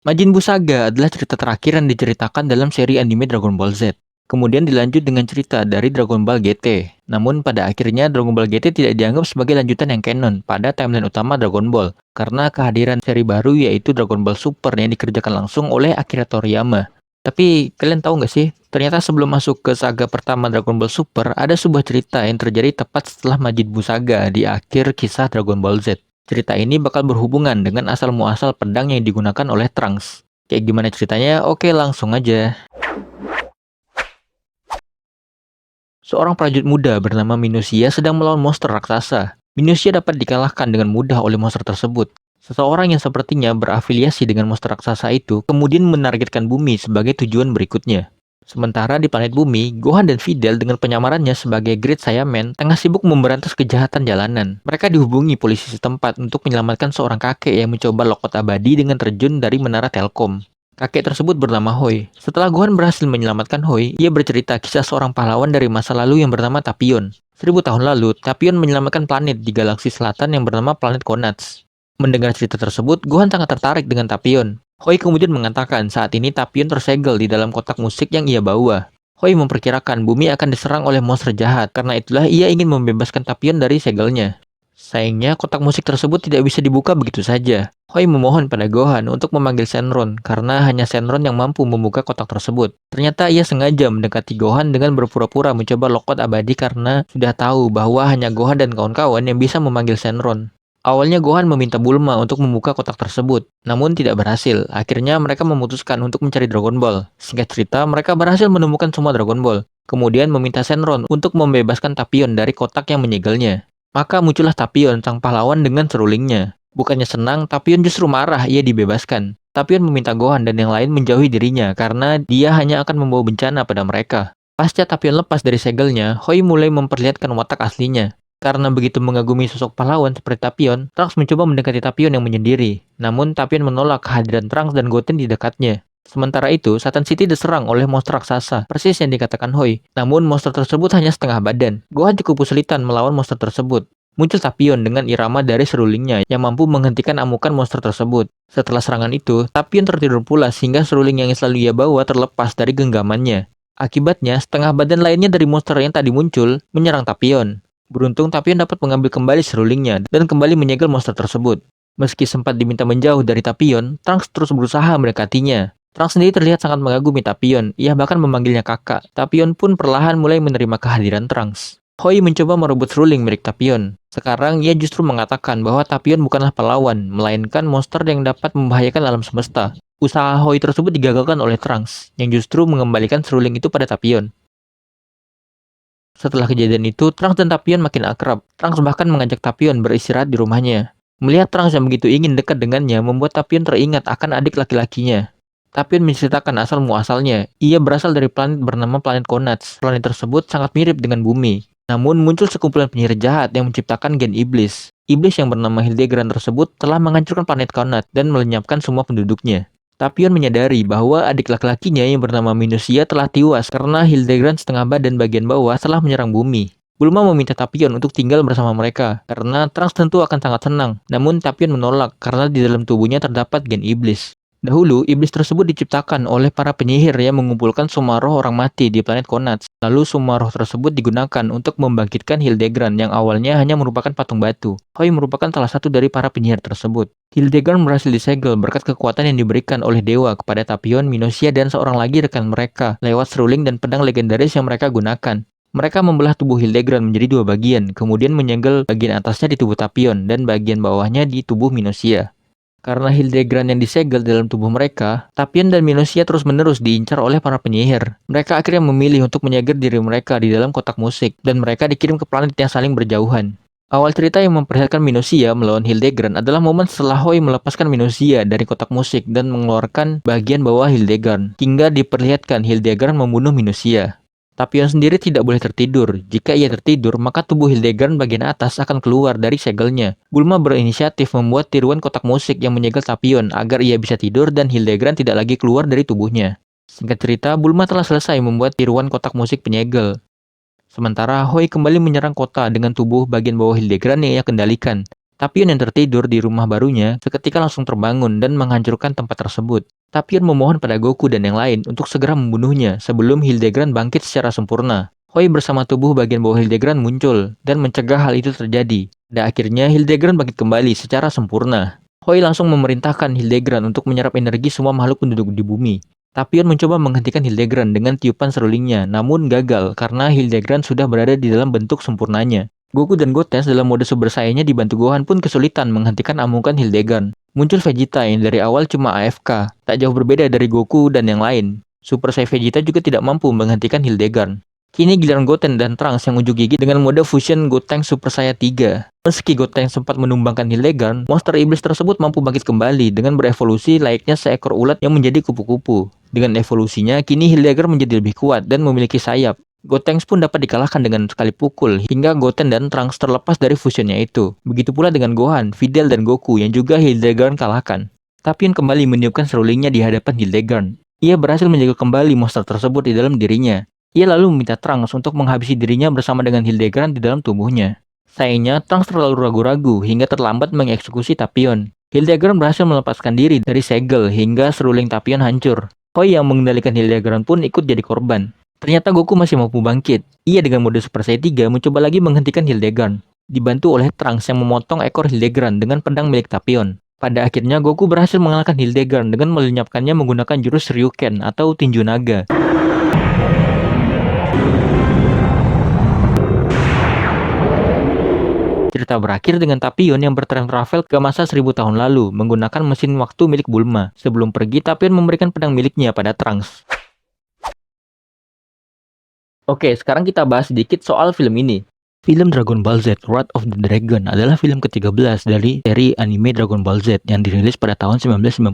Majin Buu Saga adalah cerita terakhir yang diceritakan dalam seri anime Dragon Ball Z. Kemudian dilanjut dengan cerita dari Dragon Ball GT. Namun pada akhirnya Dragon Ball GT tidak dianggap sebagai lanjutan yang canon pada timeline utama Dragon Ball. Karena kehadiran seri baru yaitu Dragon Ball Super yang dikerjakan langsung oleh Akira Toriyama. Tapi kalian tahu nggak sih, ternyata sebelum masuk ke saga pertama Dragon Ball Super, ada sebuah cerita yang terjadi tepat setelah Majin Buu Saga di akhir kisah Dragon Ball Z. Cerita ini bakal berhubungan dengan asal-muasal pedang yang digunakan oleh Trunks. Kayak gimana ceritanya? Oke, langsung aja. Seorang prajurit muda bernama Minusia sedang melawan monster raksasa. Minusia dapat dikalahkan dengan mudah oleh monster tersebut. Seseorang yang sepertinya berafiliasi dengan monster raksasa itu kemudian menargetkan bumi sebagai tujuan berikutnya. Sementara di planet bumi, Gohan dan Videl dengan penyamarannya sebagai Great Saiyaman tengah sibuk memberantas kejahatan jalanan. Mereka dihubungi polisi setempat untuk menyelamatkan seorang kakek yang mencoba lokot abadi dengan terjun dari menara Telkom. Kakek tersebut bernama Hoi. Setelah Gohan berhasil menyelamatkan Hoi, ia bercerita kisah seorang pahlawan dari masa lalu yang bernama Tapion. 1000 tahun lalu, Tapion menyelamatkan planet di galaksi selatan yang bernama planet Konats. Mendengar cerita tersebut, Gohan sangat tertarik dengan Tapion. Hoi kemudian mengatakan saat ini Tapion tersegel di dalam kotak musik yang ia bawa. Hoi memperkirakan bumi akan diserang oleh monster jahat, karena itulah ia ingin membebaskan Tapion dari segelnya. Sayangnya, kotak musik tersebut tidak bisa dibuka begitu saja. Hoi memohon pada Gohan untuk memanggil Shenron, karena hanya Shenron yang mampu membuka kotak tersebut. Ternyata ia sengaja mendekati Gohan dengan berpura-pura mencoba lokot abadi karena sudah tahu bahwa hanya Gohan dan kawan-kawan yang bisa memanggil Shenron. Awalnya Gohan meminta Bulma untuk membuka kotak tersebut, namun tidak berhasil. Akhirnya mereka memutuskan untuk mencari Dragon Ball. Singkat cerita, mereka berhasil menemukan semua Dragon Ball. Kemudian meminta Shenron untuk membebaskan Tapion dari kotak yang menyegelnya. Maka muncullah Tapion, sang pahlawan dengan serulingnya. Bukannya senang, Tapion justru marah ia dibebaskan. Tapion meminta Gohan dan yang lain menjauhi dirinya karena dia hanya akan membawa bencana pada mereka. Pasca Tapion lepas dari segelnya, Hoi mulai memperlihatkan watak aslinya. Karena begitu mengagumi sosok pahlawan seperti Tapion, Trunks mencoba mendekati Tapion yang menyendiri. Namun Tapion menolak kehadiran Trunks dan Goten di dekatnya. Sementara itu, Satan City diserang oleh monster raksasa, persis yang dikatakan Hoi. Namun monster tersebut hanya setengah badan. Gohan cukup kesulitan melawan monster tersebut. Muncul Tapion dengan irama dari serulingnya yang mampu menghentikan amukan monster tersebut. Setelah serangan itu, Tapion tertidur pula sehingga seruling yang selalu ia bawa terlepas dari genggamannya. Akibatnya, setengah badan lainnya dari monster yang tadi muncul menyerang Tapion. Beruntung Tapion dapat mengambil kembali serulingnya dan kembali menyegel monster tersebut. Meski sempat diminta menjauh dari Tapion, Trunks terus berusaha mendekatinya. Trunks sendiri terlihat sangat mengagumi Tapion, ia bahkan memanggilnya kakak. Tapion pun perlahan mulai menerima kehadiran Trunks. Hoi mencoba merebut seruling milik Tapion. Sekarang ia justru mengatakan bahwa Tapion bukanlah pahlawan, melainkan monster yang dapat membahayakan alam semesta. Usaha Hoi tersebut digagalkan oleh Trunks, yang justru mengembalikan seruling itu pada Tapion. Setelah kejadian itu, Trunks dan Tapion makin akrab. Trunks bahkan mengajak Tapion beristirahat di rumahnya. Melihat Trunks yang begitu ingin dekat dengannya membuat Tapion teringat akan adik laki-lakinya. Tapion menceritakan asal-muasalnya. Ia berasal dari planet bernama planet Konats. Planet tersebut sangat mirip dengan bumi. Namun muncul sekumpulan penyihir jahat yang menciptakan gen iblis. Iblis yang bernama Hildegran tersebut telah menghancurkan planet Konat dan melenyapkan semua penduduknya. Tapion menyadari bahwa adik laki-lakinya yang bernama Minusia telah tewas karena Hildegran setengah badan bagian bawah telah menyerang bumi. Bulma meminta Tapion untuk tinggal bersama mereka karena Trunks tentu akan sangat senang. Namun Tapion menolak karena di dalam tubuhnya terdapat gen iblis. Dahulu, iblis tersebut diciptakan oleh para penyihir yang mengumpulkan semua roh orang mati di planet Konats. Lalu semua roh tersebut digunakan untuk membangkitkan Hildegran yang awalnya hanya merupakan patung batu. Hoi merupakan salah satu dari para penyihir tersebut. Hildegran berhasil disegel berkat kekuatan yang diberikan oleh dewa kepada Tapion, Minusia, dan seorang lagi rekan mereka lewat seruling dan pedang legendaris yang mereka gunakan. Mereka membelah tubuh Hildegran menjadi dua bagian, kemudian menyegel bagian atasnya di tubuh Tapion dan bagian bawahnya di tubuh Minusia. Karena Hildegran yang disegel dalam tubuh mereka, Tapion dan Minusia terus-menerus diincar oleh para penyihir. Mereka akhirnya memilih untuk menyegel diri mereka di dalam kotak musik, dan mereka dikirim ke planet yang saling berjauhan. Awal cerita yang memperlihatkan Minusia melawan Hildegran adalah momen setelah Hoi melepaskan Minusia dari kotak musik dan mengeluarkan bagian bawah Hildegran, hingga diperlihatkan Hildegran membunuh Minusia. Tapion sendiri tidak boleh tertidur. Jika ia tertidur, maka tubuh Hildegran bagian atas akan keluar dari segelnya. Bulma berinisiatif membuat tiruan kotak musik yang menyegel Tapion agar ia bisa tidur dan Hildegran tidak lagi keluar dari tubuhnya. Singkat cerita, Bulma telah selesai membuat tiruan kotak musik penyegel. Sementara Hoi kembali menyerang kota dengan tubuh bagian bawah Hildegran yang ia kendalikan. Tapion yang tertidur di rumah barunya seketika langsung terbangun dan menghancurkan tempat tersebut. Tapion memohon pada Goku dan yang lain untuk segera membunuhnya sebelum Hildegran bangkit secara sempurna. Hoi bersama tubuh bagian bawah Hildegran muncul dan mencegah hal itu terjadi. Dan akhirnya Hildegran bangkit kembali secara sempurna. Hoi langsung memerintahkan Hildegran untuk menyerap energi semua makhluk penduduk di bumi. Tapion mencoba menghentikan Hildegran dengan tiupan serulingnya, namun gagal karena Hildegran sudah berada di dalam bentuk sempurnanya. Goku dan Gotenks dalam mode Super Saiyan-nya dibantu Gohan pun kesulitan menghentikan amukan Hildegran. Muncul Vegeta yang dari awal cuma AFK, tak jauh berbeda dari Goku dan yang lain. Super Saiyan Vegeta juga tidak mampu menghentikan Hildegran. Kini giliran Goten dan Trunks yang unjuk gigi dengan mode Fusion Gotenks Super Saiyan 3. Meski Gotenks sempat menumbangkan Hildegran, monster iblis tersebut mampu bangkit kembali dengan berevolusi layaknya seekor ulat yang menjadi kupu-kupu. Dengan evolusinya, kini Hildegran menjadi lebih kuat dan memiliki sayap. Gotenks pun dapat dikalahkan dengan sekali pukul hingga Goten dan Trunks terlepas dari fusionnya itu. Begitu pula dengan Gohan, Videl dan Goku yang juga Hildegran kalahkan. Tapion kembali meniupkan serulingnya di hadapan Hildegran. Ia berhasil menjaga kembali monster tersebut di dalam dirinya. Ia lalu meminta Trunks untuk menghabisi dirinya bersama dengan Hildegran di dalam tubuhnya. Sayangnya, Trunks terlalu ragu-ragu hingga terlambat mengeksekusi Tapion. Hildegran berhasil melepaskan diri dari segel hingga seruling Tapion hancur. Hoi yang mengendalikan Hildegran pun ikut jadi korban. Ternyata Goku masih mampu bangkit. Ia dengan mode Super Saiyan 3 mencoba lagi menghentikan Hildegran. Dibantu oleh Trunks yang memotong ekor Hildegran dengan pedang milik Tapion. Pada akhirnya Goku berhasil mengalahkan Hildegran dengan melenyapkannya menggunakan jurus Ryuken atau tinju naga. Cerita berakhir dengan Tapion yang bertime travel ke masa 1000 tahun lalu menggunakan mesin waktu milik Bulma. Sebelum pergi, Tapion memberikan pedang miliknya pada Trunks. Oke, sekarang kita bahas sedikit soal film ini. Film Dragon Ball Z Wrath of the Dragon adalah film ke-13 dari seri anime Dragon Ball Z yang dirilis pada tahun 1995.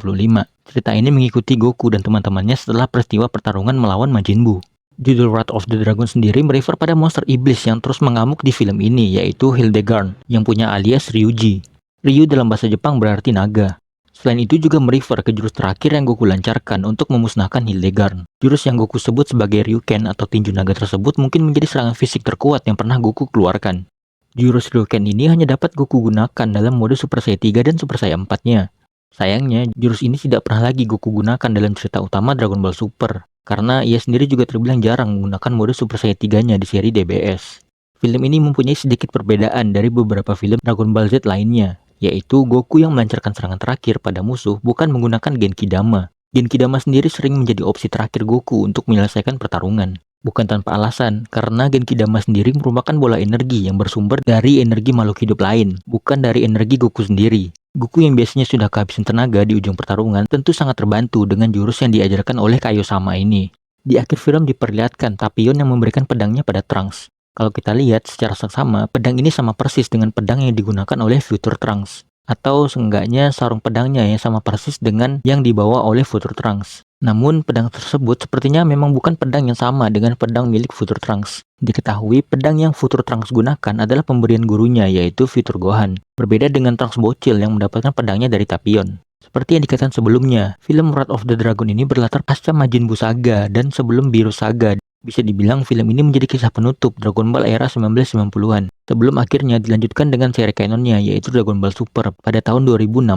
Cerita ini mengikuti Goku dan teman-temannya setelah peristiwa pertarungan melawan Majin Buu. Judul Wrath of the Dragon sendiri merefer pada monster iblis yang terus mengamuk di film ini, yaitu Hildegard, yang punya alias Ryuji. Ryu dalam bahasa Jepang berarti naga. Selain itu juga merefer ke jurus terakhir yang Goku lancarkan untuk memusnahkan Hildegard. Jurus yang Goku sebut sebagai Ryuken atau tinju naga tersebut mungkin menjadi serangan fisik terkuat yang pernah Goku keluarkan. Jurus Ryuken ini hanya dapat Goku gunakan dalam mode Super Saiyan 3 dan Super Saiyan 4-nya. Sayangnya, jurus ini tidak pernah lagi Goku gunakan dalam cerita utama Dragon Ball Super, karena ia sendiri juga terbilang jarang menggunakan mode Super Saiyan 3-nya di seri DBS. Film ini mempunyai sedikit perbedaan dari beberapa film Dragon Ball Z lainnya, yaitu Goku yang melancarkan serangan terakhir pada musuh bukan menggunakan Genki Dama. Genki Dama sendiri sering menjadi opsi terakhir Goku untuk menyelesaikan pertarungan. Bukan tanpa alasan, karena Genki Dama sendiri merupakan bola energi yang bersumber dari energi makhluk hidup lain, bukan dari energi Goku sendiri. Goku yang biasanya sudah kehabisan tenaga di ujung pertarungan tentu sangat terbantu dengan jurus yang diajarkan oleh Kaiosama ini. Di akhir film diperlihatkan Tapion yang memberikan pedangnya pada Trunks. Kalau kita lihat secara seksama, pedang ini sama persis dengan pedang yang digunakan oleh Future Trunks. Atau seenggaknya sarung pedangnya yang sama persis dengan yang dibawa oleh Future Trunks. Namun pedang tersebut sepertinya memang bukan pedang yang sama dengan pedang milik Future Trunks. Diketahui pedang yang Future Trunks gunakan adalah pemberian gurunya yaitu Future Gohan. Berbeda dengan Trunks bocil yang mendapatkan pedangnya dari Tapion. Seperti yang dikatakan sebelumnya, film Wrath of the Dragon ini berlatar pasca Majin Buu Saga dan sebelum Beerus Saga. Bisa dibilang film ini menjadi kisah penutup Dragon Ball era 1990-an, sebelum akhirnya dilanjutkan dengan seri canonnya yaitu Dragon Ball Super pada tahun 2016.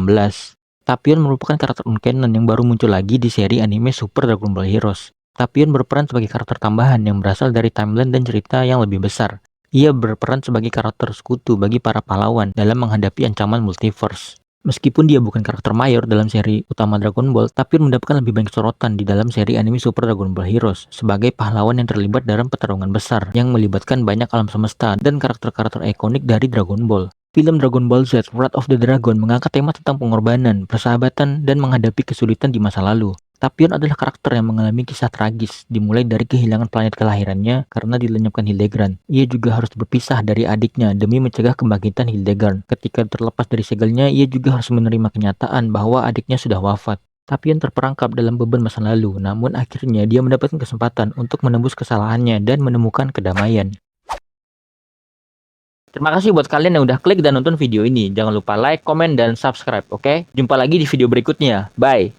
Tapion merupakan karakter non-canon yang baru muncul lagi di seri anime Super Dragon Ball Heroes. Tapion berperan sebagai karakter tambahan yang berasal dari timeline dan cerita yang lebih besar. Ia berperan sebagai karakter sekutu bagi para pahlawan dalam menghadapi ancaman multiverse. Meskipun dia bukan karakter mayor dalam seri utama Dragon Ball, Tapion mendapatkan lebih banyak sorotan di dalam seri anime Super Dragon Ball Heroes sebagai pahlawan yang terlibat dalam pertarungan besar yang melibatkan banyak alam semesta dan karakter-karakter ikonik dari Dragon Ball. Film Dragon Ball Z Wrath of the Dragon mengangkat tema tentang pengorbanan, persahabatan, dan menghadapi kesulitan di masa lalu. Tapion adalah karakter yang mengalami kisah tragis, dimulai dari kehilangan planet kelahirannya karena dilenyapkan Hildegard. Ia juga harus berpisah dari adiknya demi mencegah kebangkitan Hildegard. Ketika terlepas dari segelnya, ia juga harus menerima kenyataan bahwa adiknya sudah wafat. Tapion terperangkap dalam beban masa lalu, namun akhirnya dia mendapatkan kesempatan untuk menembus kesalahannya dan menemukan kedamaian. Terima kasih buat kalian yang udah klik dan nonton video ini. Jangan lupa like, komen, dan subscribe, oke? Jumpa lagi di video berikutnya. Bye!